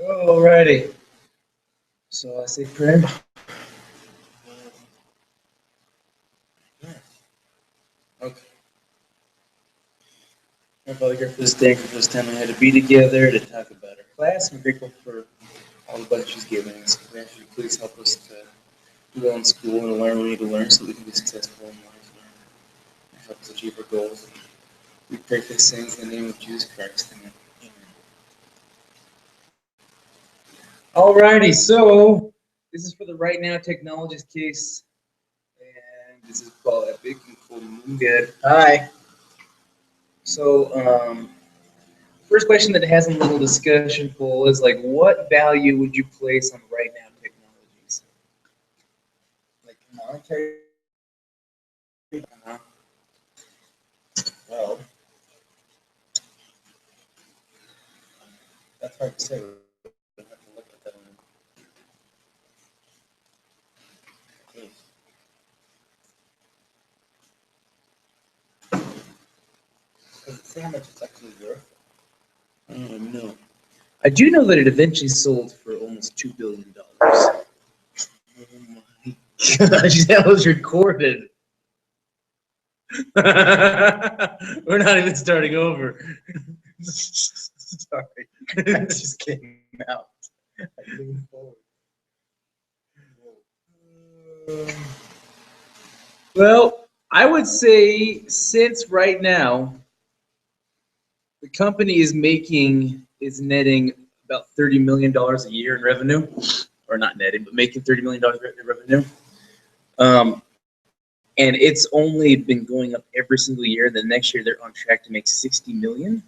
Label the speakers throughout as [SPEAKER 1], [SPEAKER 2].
[SPEAKER 1] Alrighty. So I say prayer. Yeah. Okay. I'm Father, grateful for this day, for this time we had to be together to talk about our class. I'm grateful for all the budget she's given us. We ask you to please help us to do well in school and learn what we need to learn so we can be successful in life and help us achieve our goals. We pray for these things in the name of Jesus Christ. Amen. Alrighty, so this is for the Right Now Technologies case, and this is called Epic and Cool Moon Good. Hi. So, first question that has a little discussion poll is like, what value would you place on Right Now Technologies? Like monetary? Uh-huh. Well, that's hard to say. We'll have to look at that one. Does it say how much it's actually worth? No. I do know that it eventually sold for almost $2 billion. Oh my gosh, that was recorded. We're not even starting over. Sorry. That just came out. I leaned forward. Well, I would say since right now the company is netting about $30 million a year in revenue, or not netting, but making $30 million in revenue. And it's only been going up every single year. The next year they're on track to make 60 million.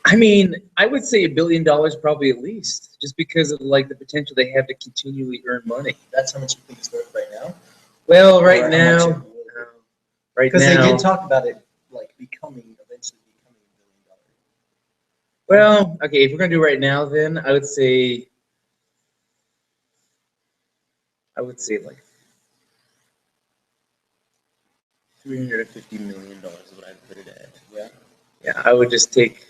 [SPEAKER 1] I mean, I would say $1 billion probably at least, just because of like the potential they have to continually earn money. That's how much you think it's worth right now? Well, right now, because they did talk about it like eventually becoming $1 billion. Well, okay, if we're gonna do right now, then I would say like $350 million is what I'd put it at. Yeah. Yeah, I would just take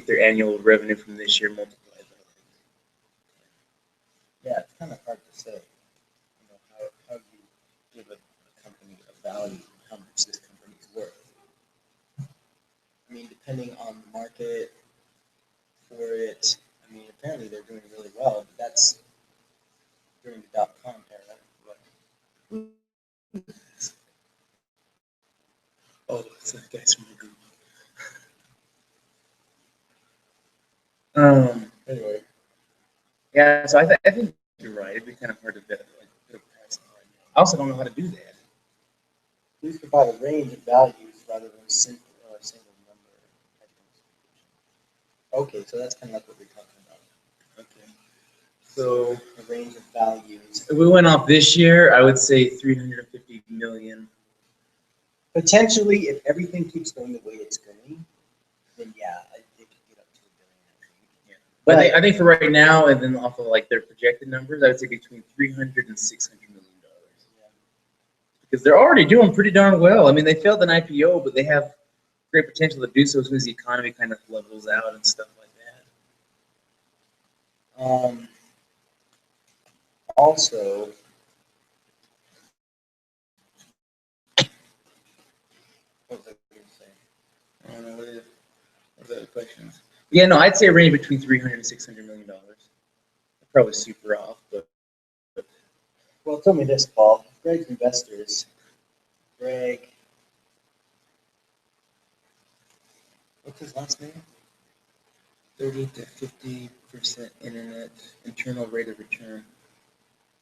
[SPEAKER 1] their annual revenue from this year, multiply that. Yeah, it's kind of hard to say. You know, how you give a company a value, how much this company is worth. I mean, depending on the market for it. I mean, apparently they're doing really well, but that's during the dot-com era. Right? Oh, it's that guy's from the group. Anyway. Yeah, so I think you're right. It'd be kind of hard to put a price on right now. I also don't know how to do that. Please provide a range of values rather than a single number. Okay, so that's kind of like what we're talking about. Okay. So a range of values. If we went off this year, I would say 350 million. Potentially, if everything keeps going the way it's going, then yeah, it could get up to $1 billion. I think. Yeah. But I think for right now, and then off of like their projected numbers, I would say between 300 and 600 million dollars. Yeah. Because they're already doing pretty darn well. I mean, they failed an IPO, but they have great potential to do so as soon as the economy kind of levels out and stuff like that. Also, what was I going to say? I don't know what are the other questions. Yeah, no, I'd say a range between 300 and 600 million dollars. Probably super off, but well, tell me this, Paul. Greg's investors. Greg, what's his last name? 30 to 50% internal rate of return.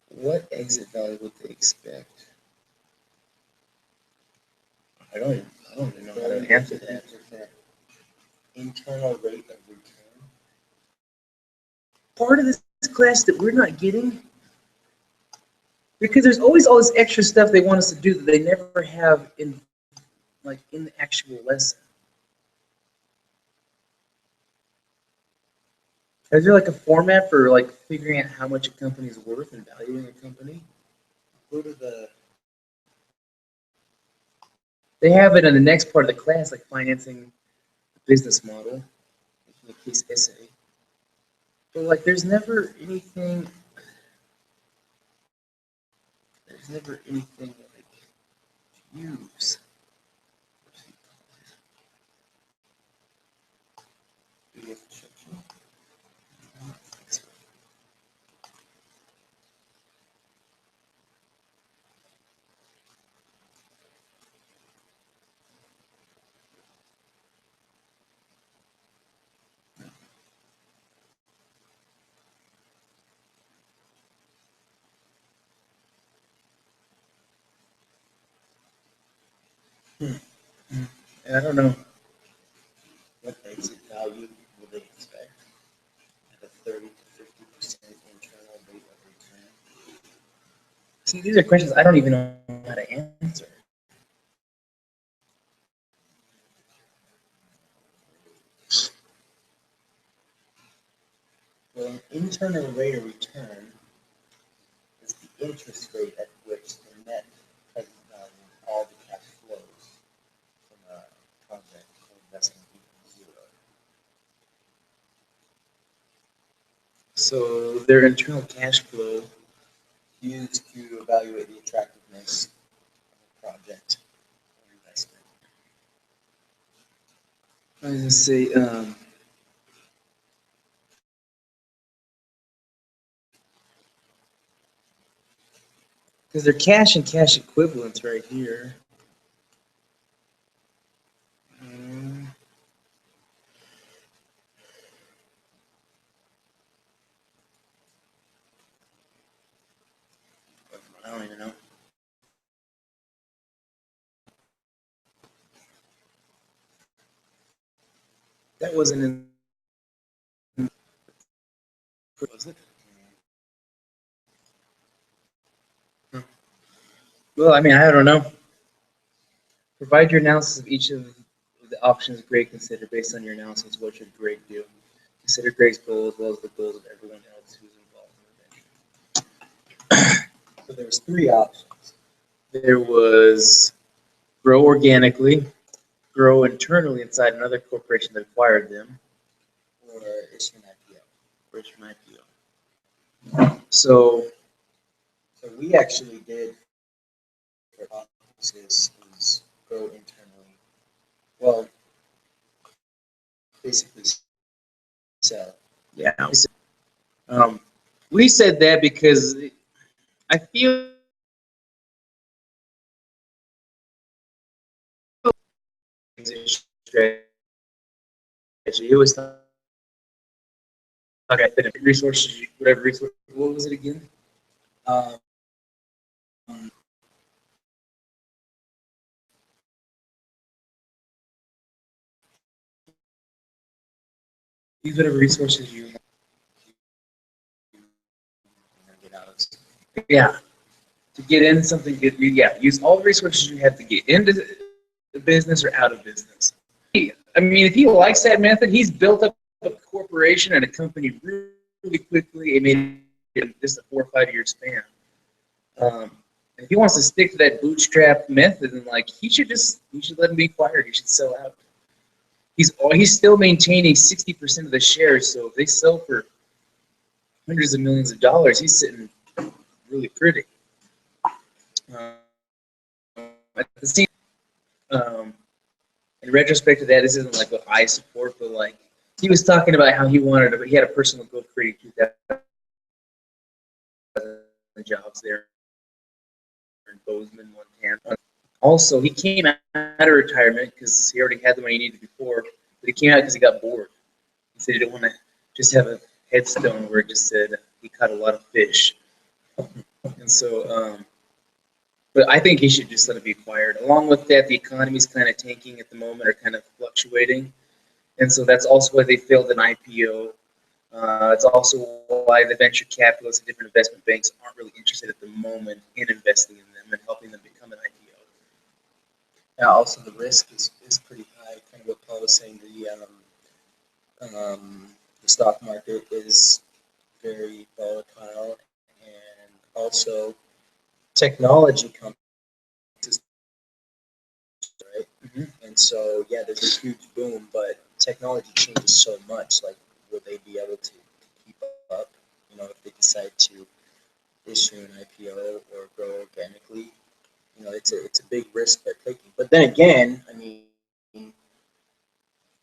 [SPEAKER 1] What exit value would they expect? I don't even know how to answer that. Internal rate of return. Part of this class that we're not getting, because there's always all this extra stuff they want us to do that they never have in the actual lesson. Is there like a format for like figuring out how much a company is worth and valuing a company? Go to they have it in the next part of the class, like financing the business model, the case essay. But like, there's never anything. There's never anything like use. And I don't know what exit value will they expect at a 30 to 50% internal rate of return. See, these are questions I don't even know how to answer. Well, an internal rate of return is the interest rate at which the net present value of all the cash flows from a project or investment equals zero. So their internal cash flow used to evaluate the attractiveness of a project or investment. I was going to say, because they're cash and cash equivalents right here. I don't even know. That wasn't in. Was it? Well, I mean, I don't know. Provide your analysis of each of the options Greg considered. Based on your analysis, what should Greg do? Consider Greg's goal as well as the goals of everyone else who's involved in the venture. So there was three options. There was grow organically, grow internally inside another corporation that acquired them, or issue an IPO. Or issue an IPO. So we actually did for offices is grow internally. Well, basically sell. Yeah. We said that because I feel strategy. It was okay. Resources, whatever resource. What was it again? Um, use whatever resources you get out of. Yeah, to get in something good. Yeah, use all the resources you have to get into the business or out of business. I mean, if he likes that method, he's built up a corporation and a company really quickly. It made it in just a 4 or 5 year span. And if he wants to stick to that bootstrap method, then like he should let him be fired. He should sell out. He's still maintaining 60% of the shares. So if they sell for hundreds of millions of dollars, he's sitting really pretty. At the same, um, in retrospect to that, this isn't like what I support, but like he was talking about how he had a personal goal of creating 2,000 jobs there in Bozeman, Montana. Also, he came out of retirement because he already had the money he needed before, but he came out because he got bored. He said he didn't want to just have a headstone where it just said he caught a lot of fish. And so, but I think he should just let it be acquired. Along with that, the economy's kind of tanking at the moment, or kind of fluctuating. And so that's also why they failed an IPO. It's also why the venture capitalists and different investment banks aren't really interested at the moment in investing in them and helping them become an IPO. Now, also the risk is pretty high. Kind of what Paul was saying. The stock market is very volatile, and also technology companies, right? And so, yeah, there's a huge boom, but technology changes so much. Like, will they be able to keep decide to issue an IPO or grow organically. You know, it's a big risk they're taking. But then again, I mean,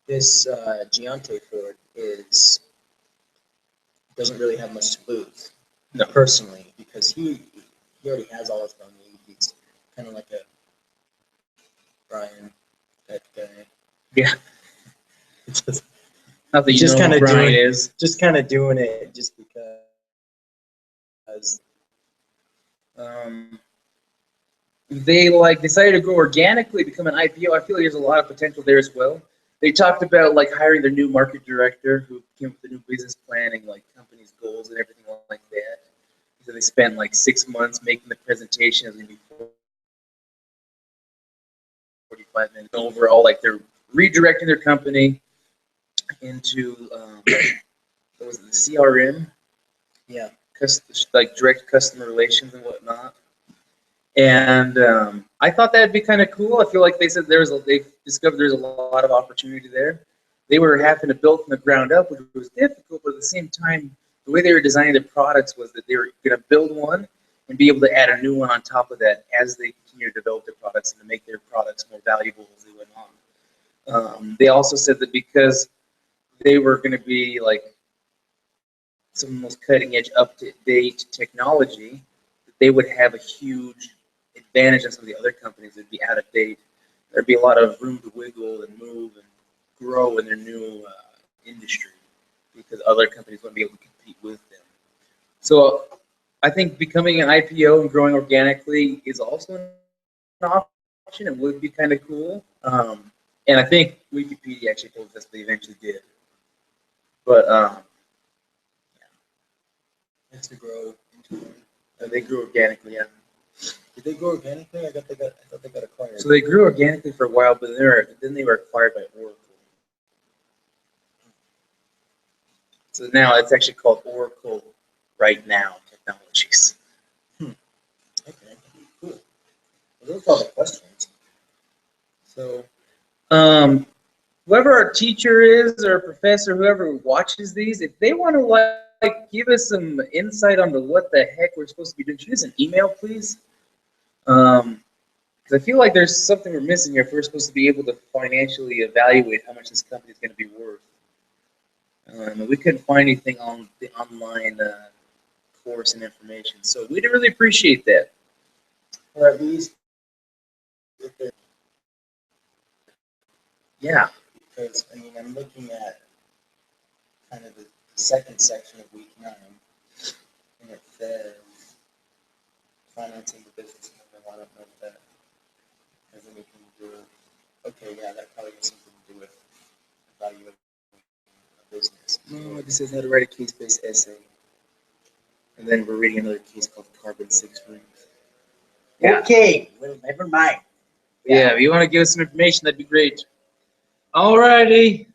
[SPEAKER 1] this Giante Ford doesn't really have much to lose, no, personally, because he already has all his money. He's kind of like a Brian type guy. Yeah. Just, not that you just kind of doing is just kind of doing it just because. They like decided to grow organically, become an IPO. I feel like there's a lot of potential there as well. They talked about like hiring their new market director who came up with a new business plan and like company's goals and everything like that. So they spent like 6 months making the presentation. It was gonna be 45 minutes overall. Like they're redirecting their company into what was it, the CRM? Yeah, like direct customer relations and whatnot. And I thought that'd be kind of cool. I feel like they said they discovered there's a lot of opportunity there. They were having to build from the ground up, which was difficult, but at the same time, the way they were designing their products was that they were going to build one and be able to add a new one on top of that as they continue to develop their products and to make their products more valuable as they went on. They also said that because they were going to be like some of the most cutting edge, up to date technology, they would have a huge advantage on some of the other companies that'd be out of date. There'd be a lot of room to wiggle and move and grow in their new industry because other companies wouldn't be able to compete with them. So I think becoming an IPO and growing organically is also an option. It would be kind of cool. And I think Wikipedia actually told us they eventually did. But yeah, it's to grow into one. They grew organically, yeah. Did they grow organically? I thought they got acquired. So they grew organically for a while, but then they were acquired by Oracle. So now it's actually called Oracle RightNow Technologies. Okay, cool. Well, those are all the questions. So, whoever our teacher is or professor, whoever watches these, if they want to like give us some insight onto what the heck we're supposed to be doing, shoot us an email, please. Because I feel like there's something we're missing here if we're supposed to be able to financially evaluate how much this company is going to be worth. We couldn't find anything on the online course and information, so we'd really appreciate that. Or at least, yeah. Because I mean, I'm looking at kind of the second section of week 9, and it says financing the business model. I don't know if that has anything to do with. Okay, yeah, that probably has something to do with evaluating a business. No, this says how to write a case-based essay. And then we're reading another case called Carbon 6 Rings. Yeah. Okay, well, never mind. Yeah, if you want to give us some information, that'd be great. Alrighty.